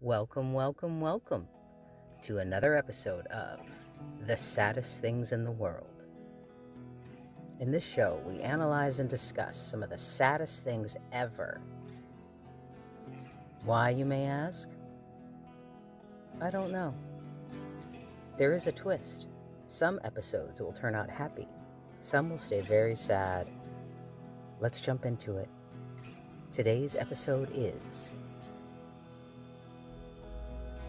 Welcome, welcome, welcome to another episode of The Saddest Things in the World. In this show, we analyze and discuss some of the saddest things ever. Why, you may ask? I don't know. There is a twist. Some episodes will turn out happy. Some will stay very sad. Let's jump into it. Today's episode is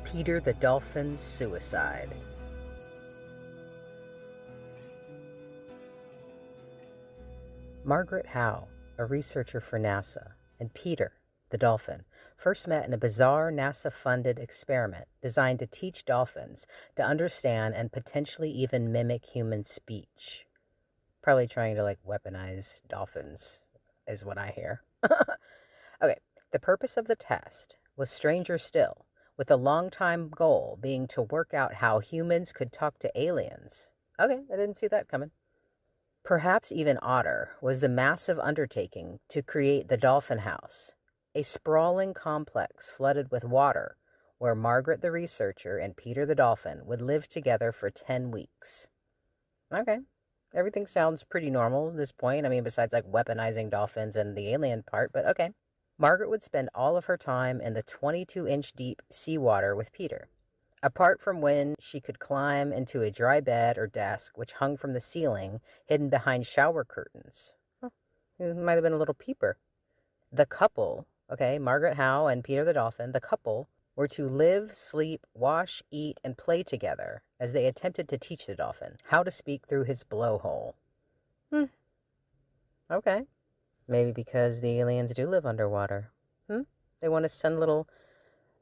Peter the Dolphin's suicide. Margaret Howe, a researcher for NASA, and Peter, the dolphin, first met in a bizarre NASA-funded experiment designed to teach dolphins to understand and potentially even mimic human speech. Probably trying to weaponize dolphins is what I hear. Okay, the purpose of the test was stranger still, with a long-time goal being to work out how humans could talk to aliens. Okay, I didn't see that coming. Perhaps even odder was the massive undertaking to create the Dolphin House, a sprawling complex flooded with water where Margaret the researcher and Peter the dolphin would live together for 10 weeks. Okay, everything sounds pretty normal at this point. I mean, besides weaponizing dolphins and the alien part, but okay. Margaret would spend all of her time in the 22-inch deep seawater with Peter, apart from when she could climb into a dry bed or desk which hung from the ceiling, hidden behind shower curtains. It might have been a little peeper. The couple, Margaret Howe and Peter the dolphin, the couple were to live, sleep, wash, eat, and play together as they attempted to teach the dolphin how to speak through his blowhole. Okay. Maybe because the aliens do live underwater. They want to send little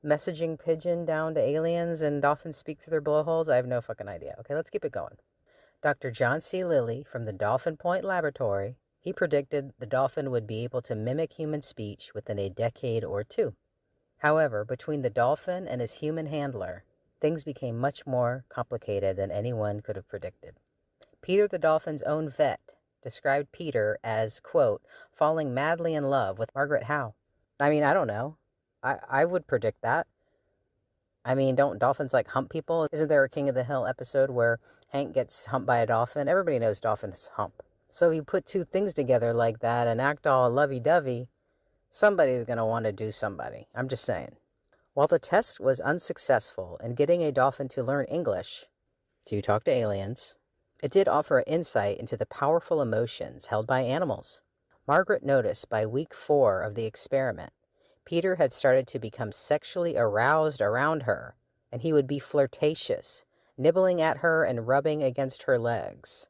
messaging pigeon down to aliens and dolphins speak through their blowholes? I have no fucking idea. Okay, let's keep it going. Dr. John C. Lilly from the Dolphin Point Laboratory, he predicted the dolphin would be able to mimic human speech within a decade or two. However, between the dolphin and his human handler, things became much more complicated than anyone could have predicted. Peter the dolphin's own vet described Peter as, quote, falling madly in love with Margaret Howe. I mean, I don't know. I would predict that. I mean, don't dolphins hump people? Isn't there a King of the Hill episode where Hank gets humped by a dolphin? Everybody knows dolphins hump. So you put two things together like that and act all lovey-dovey, somebody's going to want to do somebody. I'm just saying. While the test was unsuccessful in getting a dolphin to learn English, to talk to aliens, it did offer insight into the powerful emotions held by animals. Margaret noticed by week 4 of the experiment, Peter had started to become sexually aroused around her, and he would be flirtatious, nibbling at her and rubbing against her legs.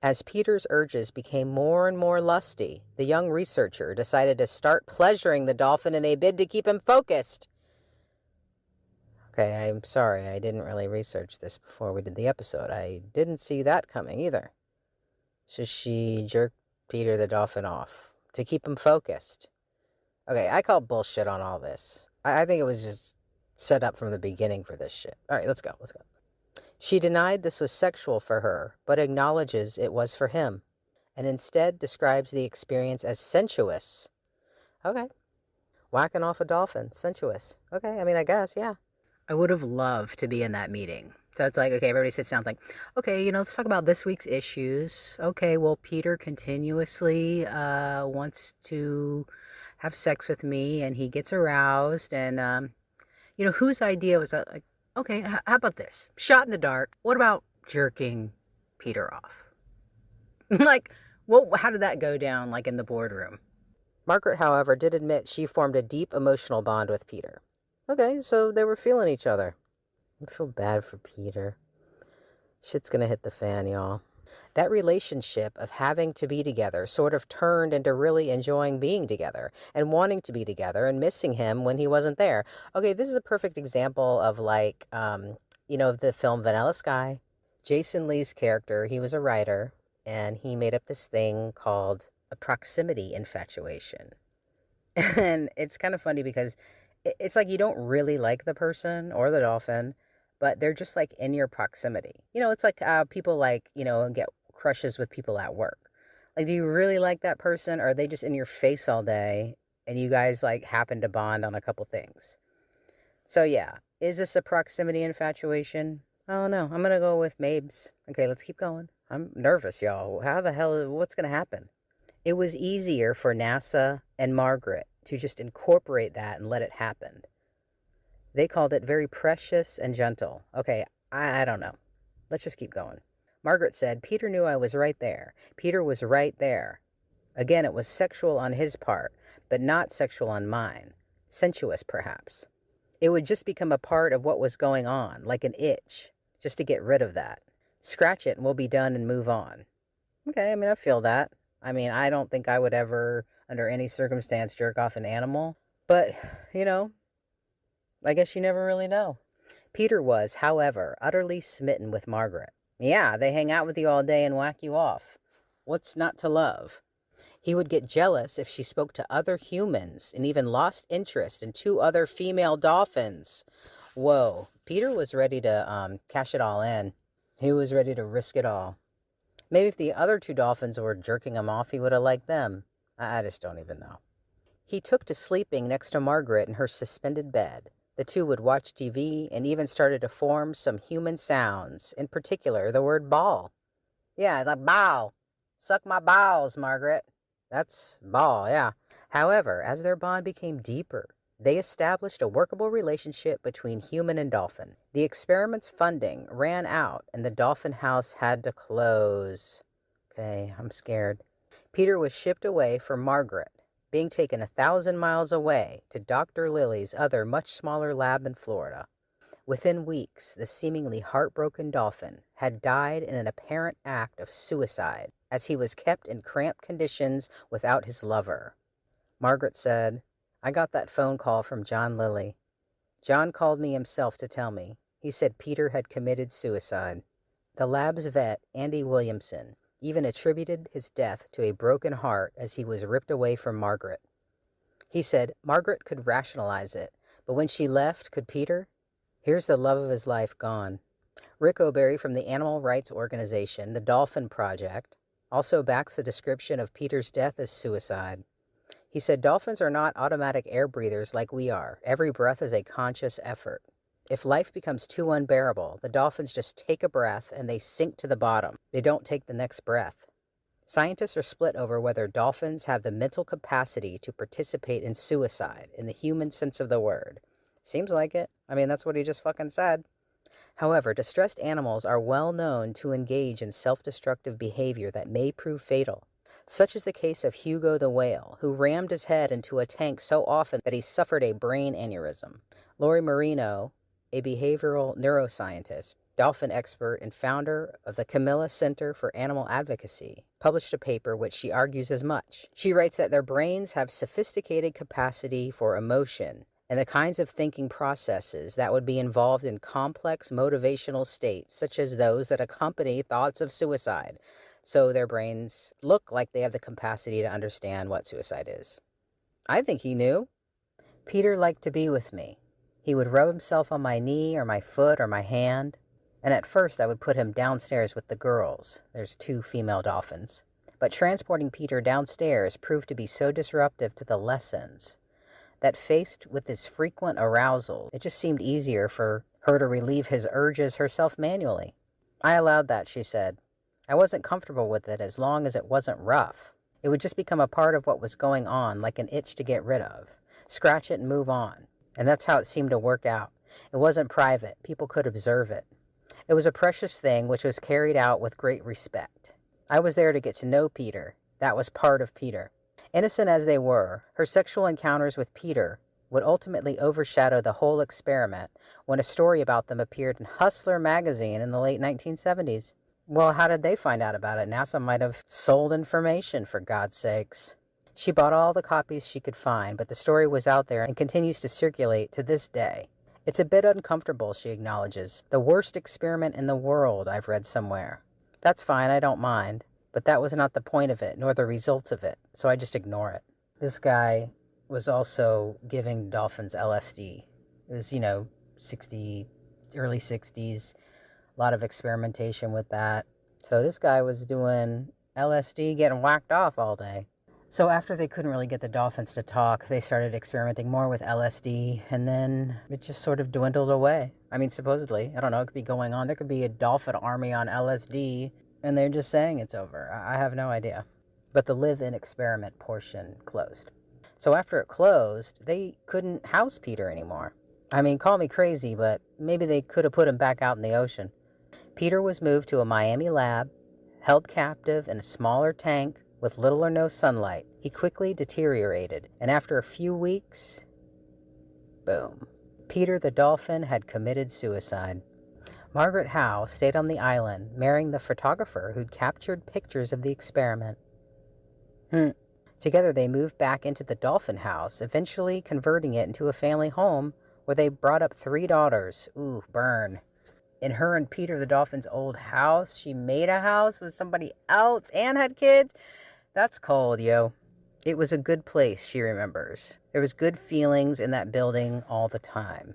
As Peter's urges became more and more lusty, the young researcher decided to start pleasuring the dolphin in a bid to keep him focused. Okay, I'm sorry, I didn't really research this before we did the episode. I didn't see that coming either. So she jerked Peter the dolphin off to keep him focused. Okay, I call bullshit on all this. I think it was just set up from the beginning for this shit. All right, let's go. She denied this was sexual for her, but acknowledges it was for him, and instead describes the experience as sensuous. Okay. Whacking off a dolphin, sensuous. Okay, I mean, I guess, yeah. I would have loved to be in that meeting. So it's okay, everybody sits down, okay, let's talk about this week's issues. Okay, well, Peter continuously wants to have sex with me, and he gets aroused, and, whose idea was that? Okay, how about this? Shot in the dark. What about jerking Peter off? How did that go down, in the boardroom? Margaret, however, did admit she formed a deep emotional bond with Peter. Okay, so they were feeling each other. I feel bad for Peter. Shit's gonna hit the fan, y'all. That relationship of having to be together sort of turned into really enjoying being together and wanting to be together and missing him when he wasn't there. Okay, this is a perfect example of the film Vanilla Sky. Jason Lee's character, he was a writer, and he made up this thing called a proximity infatuation. And it's kind of funny because it's you don't really like the person or the dolphin, but they're just in your proximity. It's people get crushes with people at work. Do you really like that person, or are they just in your face all day and you guys happen to bond on a couple things? So yeah, is this a proximity infatuation? I don't know. I'm gonna go with Mabes. Okay, let's keep going. I'm nervous, y'all. How the hell, what's gonna happen? It was easier for NASA and Margaret to just incorporate that and let it happen. They called it very precious and gentle. Okay, I don't know. Let's just keep going. Margaret said, Peter knew I was right there. Peter was right there. Again, it was sexual on his part, but not sexual on mine. Sensuous, perhaps. It would just become a part of what was going on, like an itch, just to get rid of that. Scratch it and we'll be done and move on. Okay, I feel that. I don't think I would ever, under any circumstance, jerk off an animal. But, I guess you never really know. Peter was, however, utterly smitten with Margaret. Yeah, they hang out with you all day and whack you off. What's not to love? He would get jealous if she spoke to other humans and even lost interest in 2 other female dolphins. Whoa, Peter was ready to cash it all in. He was ready to risk it all. Maybe if the other 2 dolphins were jerking him off, he would have liked them. I just don't even know. He took to sleeping next to Margaret in her suspended bed. The 2 would watch TV and even started to form some human sounds, in particular the word ball. Yeah, like bow. Suck my bowels, Margaret. That's ball, yeah. However, as their bond became deeper, they established a workable relationship between human and dolphin. The experiment's funding ran out and the dolphin house had to close. Okay, I'm scared. Peter was shipped away for Margaret, being taken 1,000 miles away to Dr. Lily's other much smaller lab in Florida. Within weeks, the seemingly heartbroken dolphin had died in an apparent act of suicide as he was kept in cramped conditions without his lover. Margaret said, I got that phone call from John Lilly. John called me himself to tell me. He said Peter had committed suicide. The lab's vet, Andy Williamson, even attributed his death to a broken heart as he was ripped away from Margaret. He said Margaret could rationalize it, but when she left, could Peter? Here's the love of his life gone. Rick O'Berry from the animal rights organization, the Dolphin Project, also backs the description of Peter's death as suicide. He said dolphins are not automatic air breathers like we are. Every breath is a conscious effort. If life becomes too unbearable, the dolphins just take a breath and they sink to the bottom. They don't take the next breath. Scientists are split over whether dolphins have the mental capacity to participate in suicide in the human sense of the word. Seems like it. That's what he just fucking said. However, distressed animals are well known to engage in self-destructive behavior that may prove fatal. Such is the case of Hugo the whale, who rammed his head into a tank so often that he suffered a brain aneurysm. Lori Marino, a behavioral neuroscientist, dolphin expert, and founder of the Camilla Center for Animal Advocacy, published a paper which she argues as much. She writes that their brains have sophisticated capacity for emotion and the kinds of thinking processes that would be involved in complex motivational states, such as those that accompany thoughts of suicide. So their brains look like they have the capacity to understand what suicide is. I think he knew. Peter liked to be with me. He would rub himself on my knee or my foot or my hand, and at first I would put him downstairs with the girls. There's 2 female dolphins. But transporting Peter downstairs proved to be so disruptive to the lessons that faced with his frequent arousal, it just seemed easier for her to relieve his urges herself manually. I allowed that, she said. I wasn't comfortable with it as long as it wasn't rough. It would just become a part of what was going on, like an itch to get rid of. Scratch it and move on. And that's how it seemed to work out. It wasn't private. People could observe it. It was a precious thing which was carried out with great respect. I was there to get to know Peter. That was part of Peter. Innocent as they were, her sexual encounters with Peter would ultimately overshadow the whole experiment when a story about them appeared in Hustler magazine in the late 1970s. Well, how did they find out about it? NASA might have sold information, for God's sakes. She bought all the copies she could find, but the story was out there and continues to circulate to this day. It's a bit uncomfortable, she acknowledges. The worst experiment in the world, I've read somewhere. That's fine, I don't mind. But that was not the point of it, nor the results of it, so I just ignore it. This guy was also giving dolphins LSD. It was, early 60s, a lot of experimentation with that. So this guy was doing LSD, getting whacked off all day. So after they couldn't really get the dolphins to talk, they started experimenting more with LSD, and then it just sort of dwindled away. I mean, supposedly, I don't know, it could be going on. There could be a dolphin army on LSD, and they're just saying it's over. I have no idea. But the live-in experiment portion closed. So after it closed, they couldn't house Peter anymore. I mean, call me crazy, but maybe they could have put him back out in the ocean. Peter was moved to a Miami lab, held captive in a smaller tank with little or no sunlight. He quickly deteriorated, and after a few weeks, boom. Peter the dolphin had committed suicide. Margaret Howe stayed on the island, marrying the photographer who'd captured pictures of the experiment. Together they moved back into the dolphin house, eventually converting it into a family home where they brought up 3 daughters. Ooh, burn. In her and Peter the dolphin's old house, she made a house with somebody else and had kids. That's cold, yo. It was a good place, she remembers. There was good feelings in that building all the time.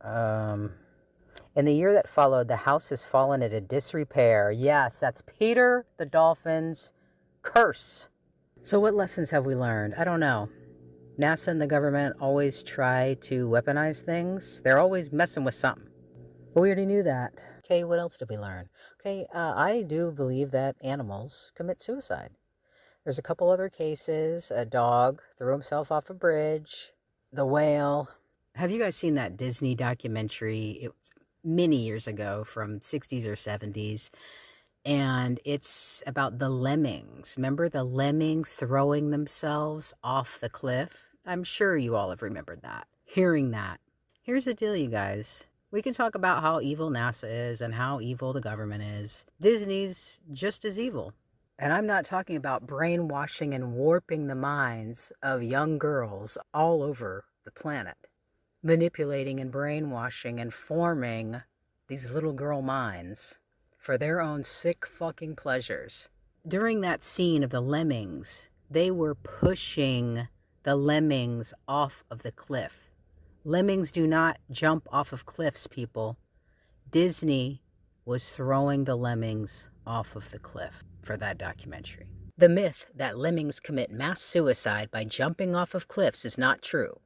In the year that followed, the house has fallen into disrepair. Yes, that's Peter the dolphin's curse. So what lessons have we learned? I don't know. NASA and the government always try to weaponize things. They're always messing with something. Well, we already knew that. Okay, what else did we learn? Okay, I do believe that animals commit suicide. There's a couple other cases. A dog threw himself off a bridge. The whale. Have you guys seen that Disney documentary? It was many years ago, from 60s or 70s. And it's about the lemmings. Remember the lemmings throwing themselves off the cliff? I'm sure you all have remembered that. Hearing that. Here's the deal, you guys. We can talk about how evil NASA is and how evil the government is. Disney's just as evil. And I'm not talking about brainwashing and warping the minds of young girls all over the planet. Manipulating and brainwashing and forming these little girl minds for their own sick fucking pleasures. During that scene of the lemmings, they were pushing the lemmings off of the cliff. Lemmings do not jump off of cliffs, people. Disney was throwing the lemmings off of the cliff for that documentary. The myth that lemmings commit mass suicide by jumping off of cliffs is not true.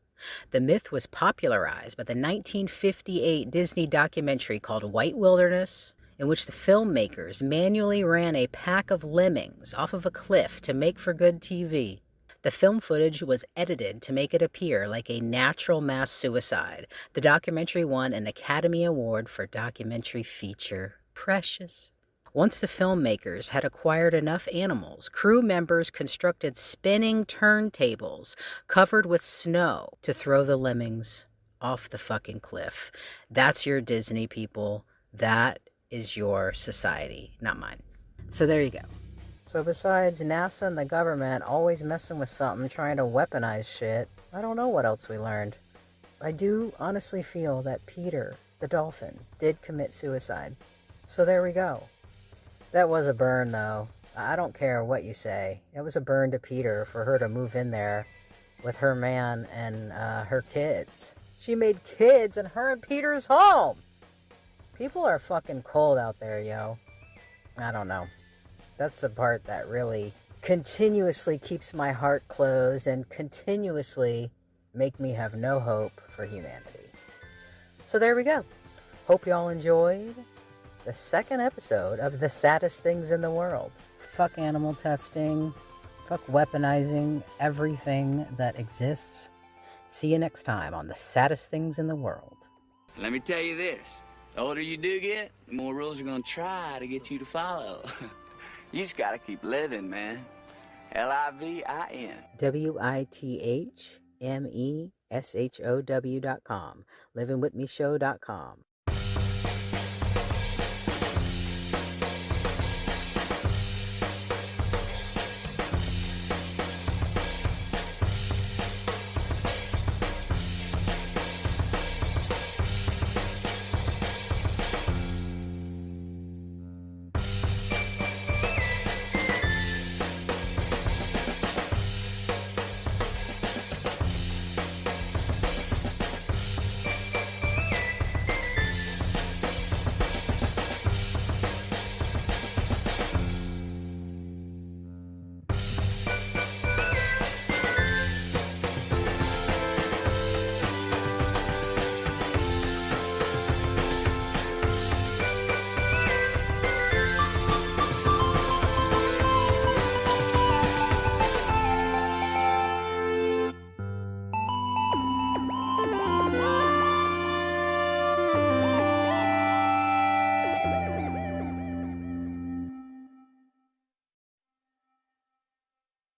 The myth was popularized by the 1958 Disney documentary called White Wilderness, in which the filmmakers manually ran a pack of lemmings off of a cliff to make for good TV. The film footage was edited to make it appear like a natural mass suicide. The documentary won an Academy Award for Documentary Feature. Precious. Once the filmmakers had acquired enough animals, crew members constructed spinning turntables covered with snow to throw the lemmings off the fucking cliff. That's your Disney, people. That is your society, not mine. So there you go. So besides NASA and the government always messing with something, trying to weaponize shit, I don't know what else we learned. I do honestly feel that Peter, the dolphin, did commit suicide. So there we go. That was a burn, though. I don't care what you say. It was a burn to Peter for her to move in there with her man and her kids. She made kids in her and Peter's home. People are fucking cold out there, yo. I don't know. That's the part that really continuously keeps my heart closed and continuously make me have no hope for humanity. So there we go. Hope y'all enjoyed the second episode of The Saddest Things in the World. Fuck animal testing. Fuck weaponizing everything that exists. See you next time on The Saddest Things in the World. Let me tell you this. The older you do get, the more rules are gonna try to get you to follow. You just gotta keep living, man. LIVIN. WITHMESHOW.com. LivingWithMeShow.com.